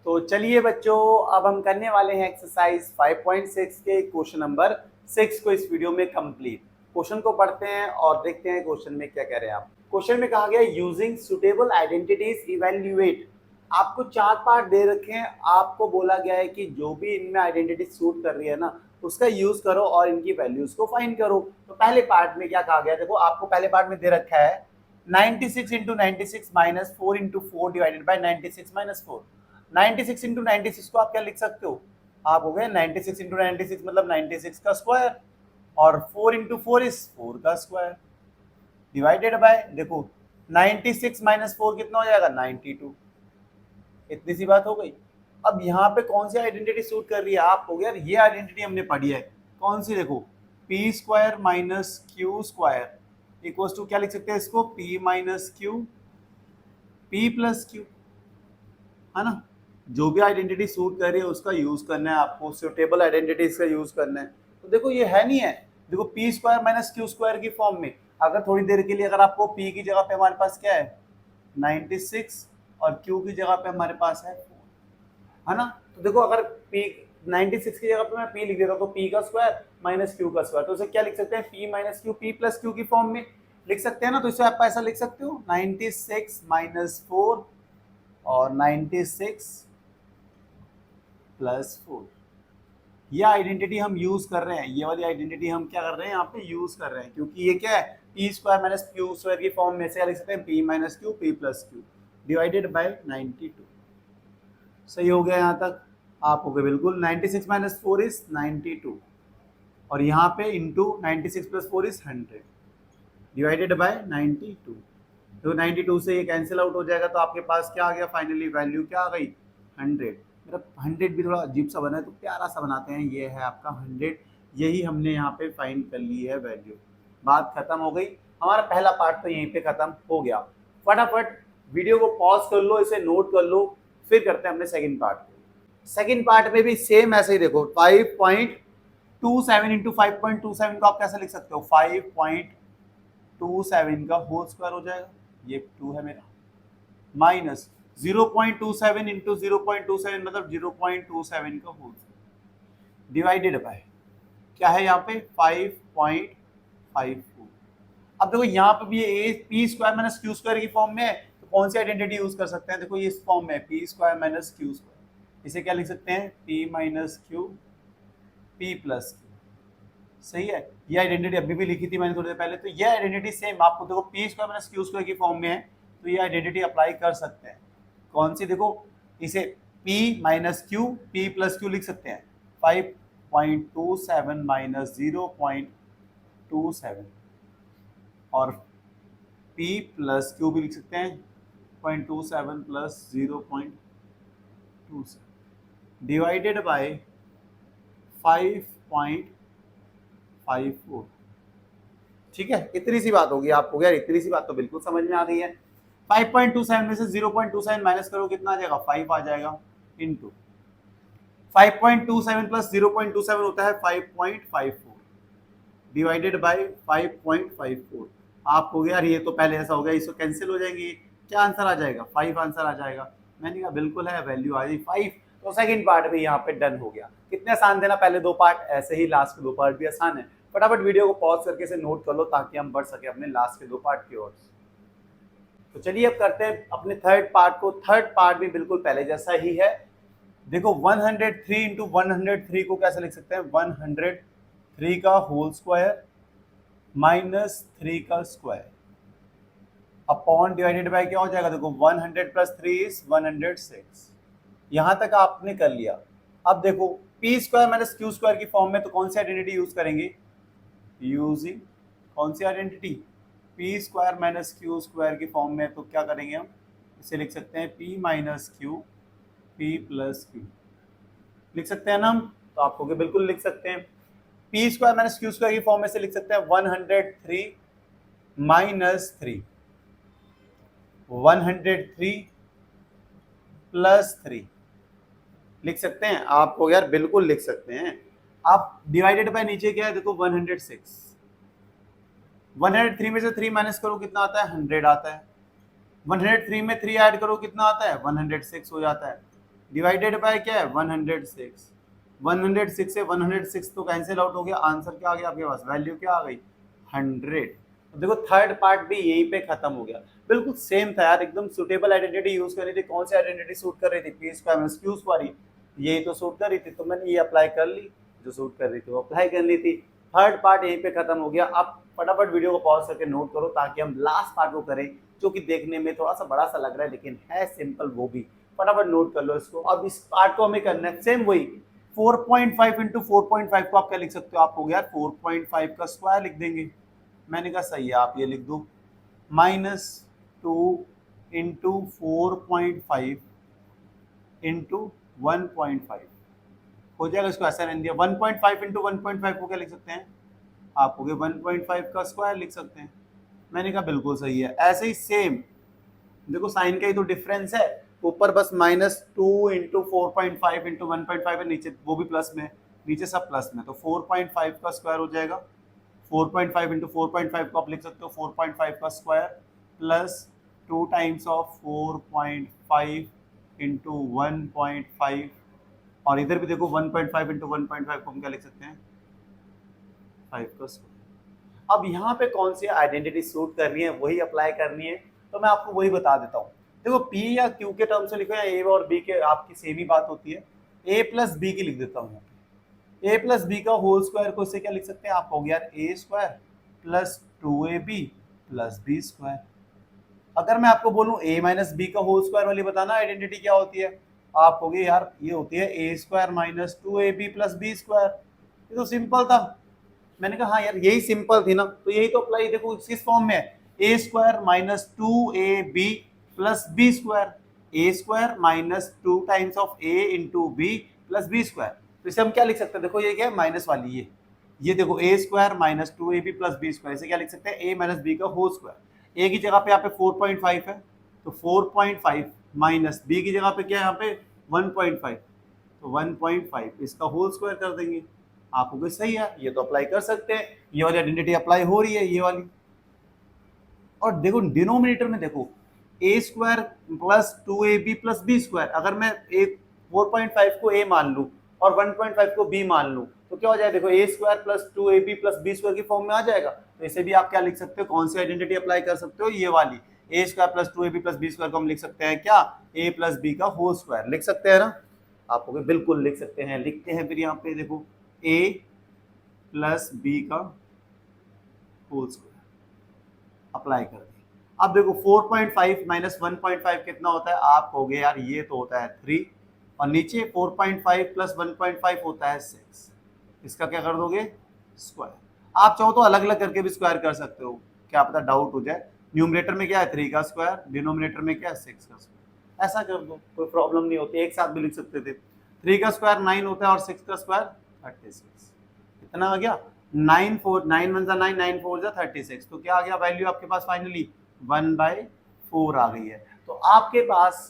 तो चलिए बच्चों, अब हम करने वाले हैं एक्सरसाइज 5.6 के क्वेश्चन नंबर 6 को इस वीडियो में कंप्लीट। क्वेश्चन को पढ़ते हैं और देखते हैं क्वेश्चन में क्या कह रहे हैं आप। क्वेश्चन में कहा गया यूजिंग सुटेबल आइडेंटिटीज इवेल्युएट। आपको 4 पार्ट दे रखे हैं, आपको बोला गया है कि जो भी इनमें आइडेंटिटी सूट कर रही है ना उसका यूज करो और इनकी वैल्यूज को फाइंड करो। तो पहले पार्ट में क्या कहा गया, देखो आपको पहले पार्ट में दे रखा है 96 into 96 minus 4 into 4 divided by 96 minus 4। 96 into 96 को आप क्या लिख सकते हो, आप हो गए 96 इंटू 96 मतलब 96 का स्क्वायर, और 4 इंटू 4 इज 4 का स्क्वायर डिवाइडेड बाय, देखो 96 माइनस 4 कितना हो जाएगा 92। इतनी सी बात हो गई। अब यहाँ पे कौन सी आइडेंटिटी सूट कर रही है, आप हो गया ये आइडेंटिटी हमने पढ़ी है कौन सी, देखो P square minus Q square equals to क्या लिख सकते हैं इसको, P minus Q P plus Q, है ना। जो भी आइडेंटिटी सूट कर रही है उसका यूज करना है आपको, सुटेबल आइडेंटिटीज का यूज करना है। तो देखो ये है नहीं है, देखो P square minus Q square की फॉर्म में अगर थोड़ी देर के लिए अगर आपको पी की जगह पे हमारे पास क्या है 96 और क्यू की जगह पे हमारे पास है ना। तो देखो अगर पी 96 की जगह पे मैं पी लिख देता हूँ तो पी का स्क्वायर माइनस क्यू का स्क्वायर, तो उसे क्या लिख सकते हैं P minus Q P plus Q की फॉर्म में लिख सकते हैं ना। तो इसे आप ऐसा लिख सकते हो 96 माइनस 4 और 96 प्लस 4। ये आइडेंटिटी हम यूज कर रहे हैं, ये वाली आइडेंटिटी हम क्या कर रहे हैं यहाँ पे यूज कर रहे हैं, क्योंकि ये क्या है P square minus Q square की फॉर्म में से लिख सकते हैं P minus Q P plus Q divided by 92। सही हो गया यहाँ तक, आप हो गए बिल्कुल 96 माइनस 4 इज 92 और यहाँ पे into 96 plus 4 is 100 divided by 92। तो 92 से ये कैंसिल आउट हो जाएगा, तो आपके पास क्या आ गया फाइनली वैल्यू क्या आ गई 100। मेरा 100 भी थोड़ा अजीब सा बना है तो प्यारा सा बनाते हैं, ये है आपका 100। यही हमने यहाँ पे फाइंड कर ली है वैल्यू, बात खत्म हो गई। हमारा पहला पार्ट तो यहीं पे खत्म हो गया। फटाफट वीडियो को पॉज कर लो, इसे नोट कर लो, फिर करते हैं अपने सेकंड पार्ट। सेकंड पार्ट में भी सेम ऐसे ही देखो 5.27 इंटू 5.27 को आप कैसे लिख सकते हो 5.27 का होल स्क्वायर हो जाएगा, ये 2 है मेरा, माइनस 0.27 इंटू 0.27 मतलब 0.27 का होल स्क्वायर डिवाइडेड बाय क्या है यहाँ पे 5.54। अब देखो यहाँ पे भी ये P square minus Q square की फॉर्म में है, तो कौन सी आइडेंटिटी यूज कर सकते हैं, देखो ये इस फॉर्म में है P square minus Q square, इसे क्या लिख सकते हैं P minus Q P plus Q. सही है, ये आइडेंटिटी अभी भी लिखी थी मैंने थोड़ी देर पहले, तो ये आइडेंटिटी सेम आपको देखो P square minus Q square की फॉर्म में है, तो ये आइडेंटिटी अप्लाई कर सकते हैं। कौन सी, देखो इसे p minus Q P plus Q लिख सकते हैं 5.27 माइनस 0.27 और p प्लस क्यू भी लिख सकते हैं 0.27 प्लस 0.27 डिवाइडेड बाय 5.54। ठीक है, इतनी सी बात होगी आपको, यार इतनी सी बात तो बिल्कुल समझ में आ गई है। 5.27 में से 0.27 माइनस करो कितना आ जाएगा 5 आ जाएगा, इंटू 5.27 प्लस 0.27 होता है 5.54 डिवाइडेड बाय 5.54। आप हो गया यार ये तो पहले ऐसा हो गया, इसको कैंसिल हो जाएंगे, क्या आंसर आ जाएगा 5 आंसर आ जाएगा। मैंने कहा बिल्कुल है, वैल्यू आ गई 5। तो सेकंड पार्ट भी यहाँ पे डन हो गया। कितने आसान थे ना पहले 2 पार्ट, ऐसे ही लास्ट के 2 पार्ट भी आसान है। फटाफट वीडियो को पॉज करके इसे नोट कर लो ताकि हम बढ़ सके अपने लास्ट के 2 पार्ट की ओर। तो चलिए अब करते हैं अपने थर्ड पार्ट को। थर्ड पार्ट भी बिल्कुल पहले जैसा ही है। देखो 103 इंटू 103 को कैसे लिख सकते हैं 103 का होल स्क्वायर माइनस 3 का स्क्वायर अपॉन डिवाइडेड बाय क्या हो जाएगा, देखो 100 प्लस 3 इज 106। यहां तक आपने कर लिया। अब देखो P square minus Q square की फॉर्म में तो कौन सी आइडेंटिटी यूज करेंगे, यूजिंग कौन सी identity P square minus Q square की फॉर्म में, तो क्या करेंगे हम इसे लिख सकते हैं P minus Q P plus Q लिख सकते हैं ना हम। तो आपको बिल्कुल लिख सकते हैं P square minus Q square की फॉर्म में से लिख सकते हैं 103 माइनस 3 103 प्लस 3 लिख सकते हैं, आपको यार बिल्कुल लिख सकते हैं। आप डिवाइडेड बाय नीचे क्या है देखो 106, 103 में से 3 माइनस करो कितना आता है 100 आता है, 103 में 3 ऐड करो कितना आता है 106 हो जाता है। डिवाइडेड बाय क्या है 106। 106 से 106 तो कैंसिल आउट हो गया, आंसर क्या आ गया आपके पास, वैल्यू क्या आ गई 100। तो देखो थर्ड पार्ट भी यहीं पे खत्म हो गया, बिल्कुल सेम था यार, एकदम सुटेबल आइडेंटिटी यूज कर रही थी। कौन सी आइडेंटिटी सूट कर रही थी, P square minus Q square, यही तो सूट कर रही थी, तो मैंने ये अप्लाई कर ली, जो सूट कर रही थी वो अप्लाई कर ली थी। थर्ड पार्ट यहीं पे खत्म हो गया। अब फटाफट वीडियो को पॉज करके नोट करो ताकि हम लास्ट पार्ट को करें, जो कि देखने में थोड़ा सा बड़ा सा लग रहा है लेकिन है सिंपल वो भी। फटाफट नोट कर लो इसको। अब इस पार्ट को हमें करना है सेम वही 4.5 इंटू 4.5 को आप क्या लिख सकते हो, आप हो गया 4.5 का स्क्वायर लिख देंगे। मैंने कहा सही है, आप ये लिख दो -2 इंटू 4.5 इंटू 1.5 हो जाएगा, इसको ऐसा रहने दिया। 1.5 इंटू 1.5 को क्या लिख सकते हैं, आप हो गए 1.5 का स्क्वायर लिख सकते हैं। मैंने कहा बिल्कुल सही है। ऐसे ही सेम देखो साइन का ही तो डिफरेंस है, ऊपर बस -2 इंटू 4.5 इंटू 1.5 है, नीचे वो भी प्लस में, नीचे सब प्लस में, तो 4.5 का स्क्वायर हो जाएगा। 4.5 इंटू 4.5 को आप लिख सकते हो 4.5 का square plus 2 times of 4.5 into 1.5, और इधर भी देखो 1.5 इंटू 1.5 को हम क्या लिख सकते हैं 5 का स्क्वायर। अब यहाँ पे कौन सी आइडेंटिटी सूट कर रही है वही अप्लाई करनी है, तो मैं आपको वही बता देता हूँ। देखो P या Q के टर्म्स में लिखो या A और B के, आपकी सेम ही बात होती है। A प्लस बी की लिख देता हूँ, A प्लस बी का होल स्क्वायर को इससे क्या लिख सकते हैं, आप हो गया A square plus 2AB plus B square. अगर मैं आपको बोलूँ A माइनस बी का होल स्क्वायर वाली बताना आइडेंटिटी क्या होती है, आप हो गए यार ये होती है A square minus 2AB plus B square. ये तो सिंपल था। मैंने कहा हाँ यार यही सिंपल थी ना, तो यही तो अप्लाई, देखो किस फॉर्म में है, A square minus 2AB plus B square, A square minus 2 times of A into B plus B square. तो इसे हम क्या लिख सकते हैं, देखो ये क्या है माइनस वाली, ये देखो A square minus 2AB plus B square, इसे क्या लिख सकते हैं ए माइनस बी का होल स्क्वायर। ए की जगह पे यहाँ पे 4.5 है, तो 4.5 माइनस बी की जगह पे क्या है यहाँ पे 1.5, तो 1.5 इसका होल स्क्वायर कर देंगे। आप हो गए सही है, ये तो अप्लाई कर सकते हैं, ये वाली आइडेंटिटी अप्लाई हो रही है ये वाली। और देखो डिनोमिनेटर में देखो A square plus 2AB plus B square, अगर मैं 4.5 को a मान लूं और 1.5 को b मान लूं तो क्या हो जाएगा, देखो A square plus 2AB plus B square की फॉर्म में आ जाएगा। तो इसे भी आप क्या लिख सकते हो, कौन सी आइडेंटिटी अप्लाई कर सकते हो, ये वाली A square plus 2AB plus B square को हम लिख सकते हैं क्या, a प्लस बी का होल स्क्वायर लिख सकते हैं ना। आप हो गए बिल्कुल लिख सकते हैं, लिखते हैं फिर यहाँ पे देखो a प्लस बी का होल स्क्वायर अप्लाई कर दी। अब देखो 4.5 माइनस 1.5 कितना होता है, आप हो गए यार ये तो होता है 3, और नीचे 4.5 प्लस 1.5 होता है 6, इसका क्या कर दोगे स्क्वायर। आप चाहो तो अलग अलग करके भी स्क्वायर कर सकते हो, क्या पता डाउट हो जाए। न्यूमरेटर में क्या है 3 का स्क्वायर, डिनोमिनेटर में क्या है 6 का स्क्वायर, ऐसा कर दो कोई प्रॉब्लम नहीं होती, एक साथ भी लिख सकते थे। 3 का स्क्वायर 9 होता है और 6 का स्क्वायर 36, इतना आ गया। 9 1 जा 9, 9 4 जा 36, तो क्या आ गया वैल्यू आपके पास फाइनली 1/4 आ गई है। तो आपके पास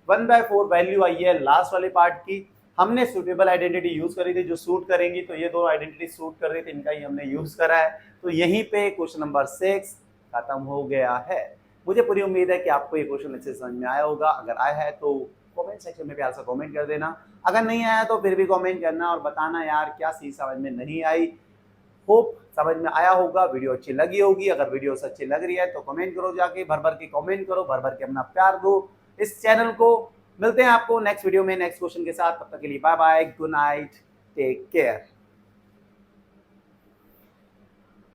1/4 वैल्यू आई है लास्ट वाले पार्ट की। हमने सूटेबल आइडेंटिटी यूज करी थी जो सूट करेंगी, तो ये दो आइडेंटिटी सूट कर रही थी, इनका ही हमने यूज करा है। तो यहीं पे क्वेश्चन नंबर 6 खत्म हो गया है। मुझे पूरी उम्मीद है कि आपको ये क्वेश्चन अच्छे समझ में आया होगा। अगर आया है तो कमेंट सेक्शन में प्यार से कमेंट कर देना, अगर नहीं आया तो फिर भी कमेंट करना और बताना यार क्या चीज समझ में नहीं आई। होप समझ में आया होगा, वीडियो अच्छी लगी होगी। अगर वीडियो अच्छी लग रही है तो कमेंट करो, जाके भर भर के कमेंट करो, भर भर के अपना प्यार दो इस चैनल को। मिलते हैं आपको नेक्स्ट वीडियो में नेक्स्ट क्वेश्चन के साथ, तब तक के लिए bye bye, good night, take care.